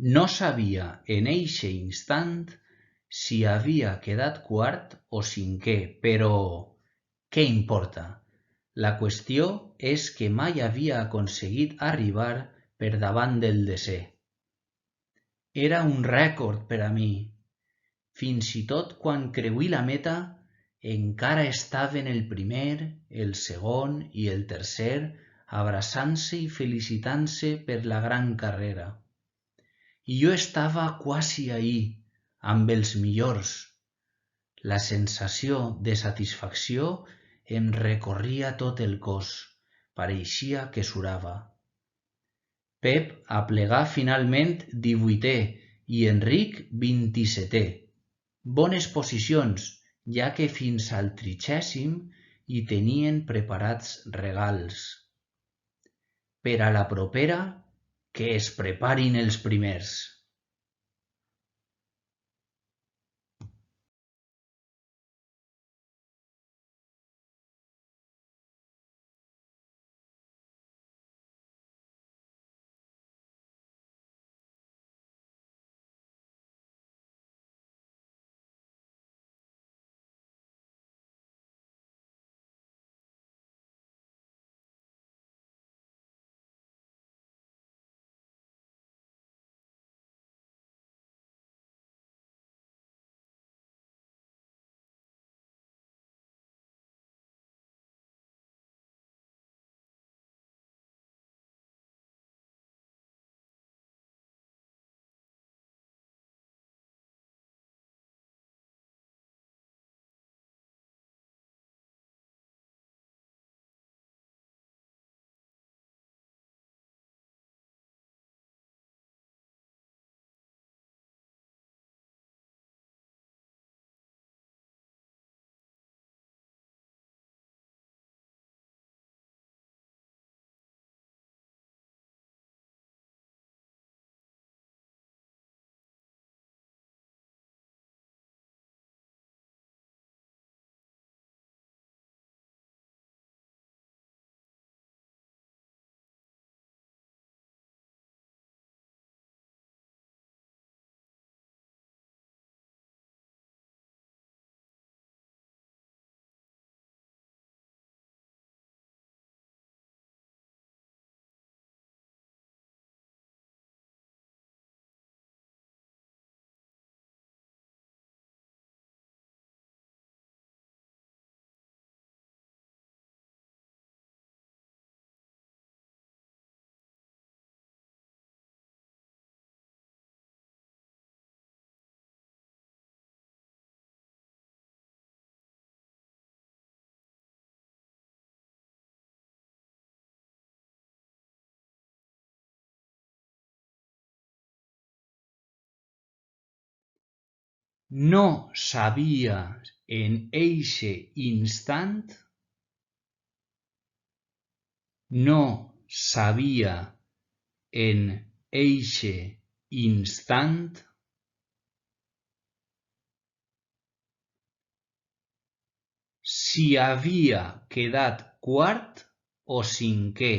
No sabia en eixe instant si havia quedat quart o cinquè, però què importa? La qüestió és que mai havia aconseguit arribar per davant del desè. Era un rècord per a mi. Fins i tot quan creuí la meta, encara estaven el primer, el segon i el tercer abraçant-se i felicitant-se per la gran carrera. I jo estava quasi ahí, amb els millors. La sensació de satisfacció em recorria tot el cos, pareixia que surava. Pep aplegà finalment 18è i Enric 27è. Bones posicions, ja que fins al 30è hi tenien preparats regals. Per a la propera, que es preparin els primers. No sabia en eixe instant, no sabia en eixe instant si havia quedat quart o cinquè.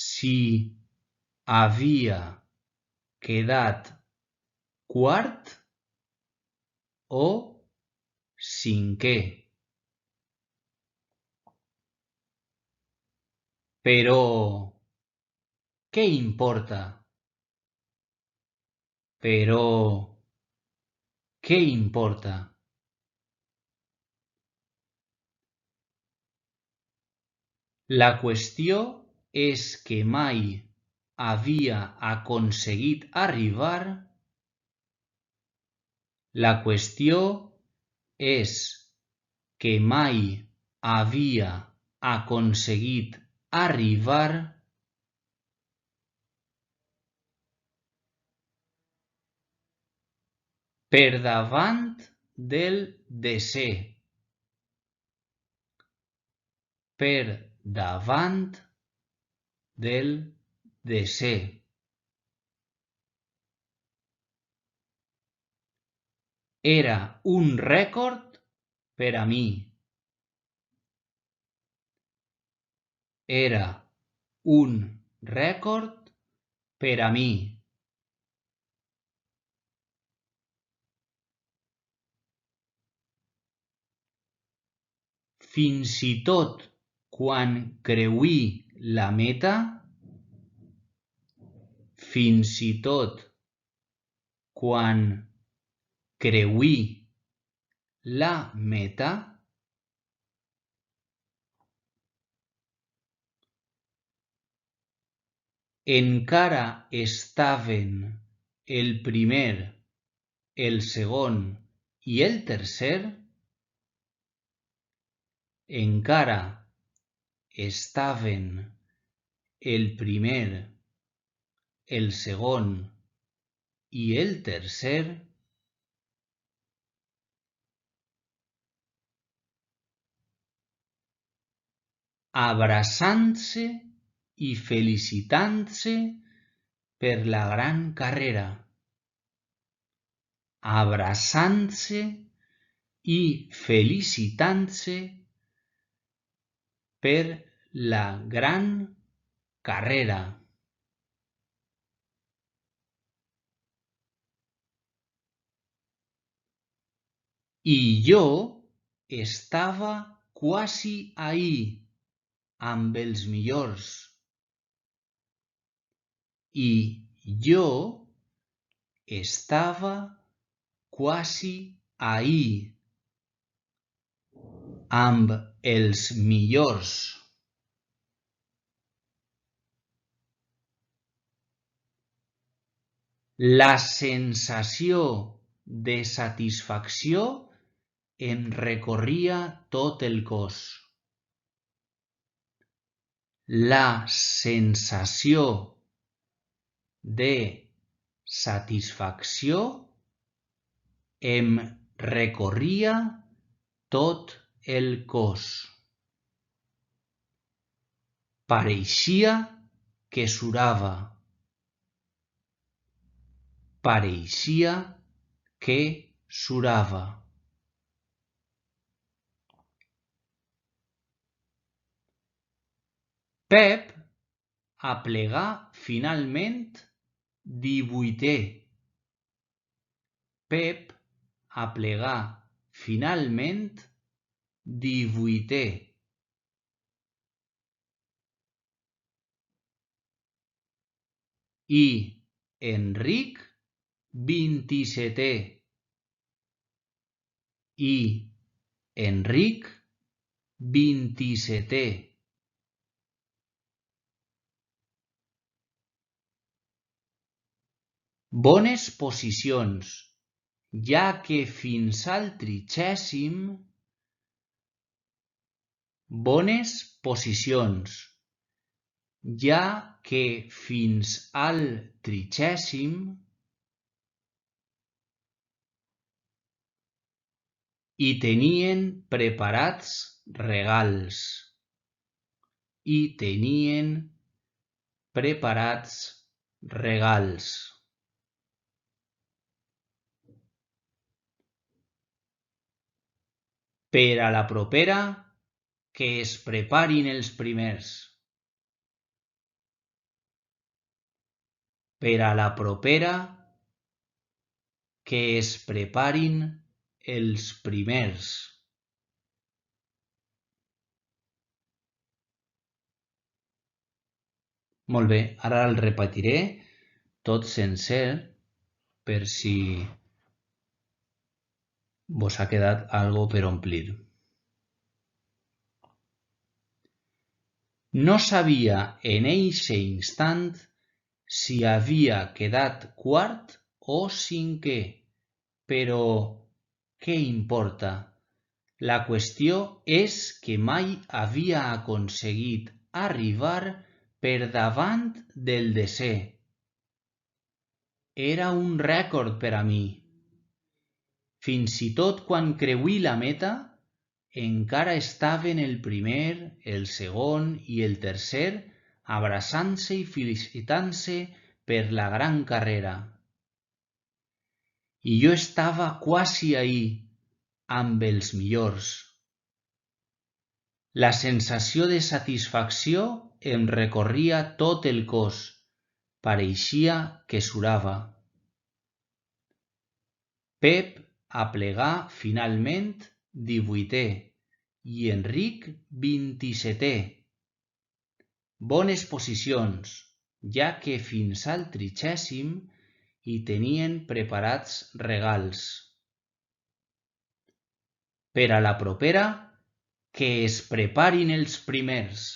Si havia quedat quart o cinquè. Però què importa? Però què importa? La qüestió és que mai havia aconseguit arribar. La qüestió és que mai havia aconseguit arribar per davant del desè. Per davant del desè. Era un rècord per a mi. Era un rècord per a mi. Fins i tot quan creuí la meta, fins i tot quan creuí la meta, encara estaven el primer, el segon i el tercer, encara estaven el primer, el segon i el tercer, abraçant-se i felicitant-se per la gran carrera. Abraçant-se i felicitant-se per la gran carrera. I jo estava quasi ahí, amb els millors. I jo estava quasi ahí, amb els millors. La sensació de satisfacció em recorria tot el cos. La sensació de satisfacció em recorria tot el cos. Pareixia que surava. Pareixia que surava. Pep aplegà finalment 18è. Pep aplegà finalment 18è. I Enric 27è. I Enric 27è. Bones posicions, ja que fins al 30è. Bones posicions, ja que fins al 30è. I tenien preparats regals. I tenien preparats regals. Per a la propera, que es preparin els primers. Per a la propera, que es preparin els primers. Molt bé, ara el repetiré tot sencer per si vos ha quedat algo per omplir. No sabia en eixe instant si havia quedat quart o cinquè, però què importa? La qüestió és que mai havia aconseguit arribar per davant del desè. Era un rècord per a mi. Fins i tot quan creuí la meta, encara estaven el primer, el segon i el tercer abraçant-se i felicitant-se per la gran carrera. I jo estava quasi ahí, amb els millors. La sensació de satisfacció em recorria tot el cos. Pareixia que surava. Pep aplegà finalment 18è i Enric 27è. Bones posicions, ja que fins al 30è hi tenien preparats regals. Per a la propera, que es preparin els primers.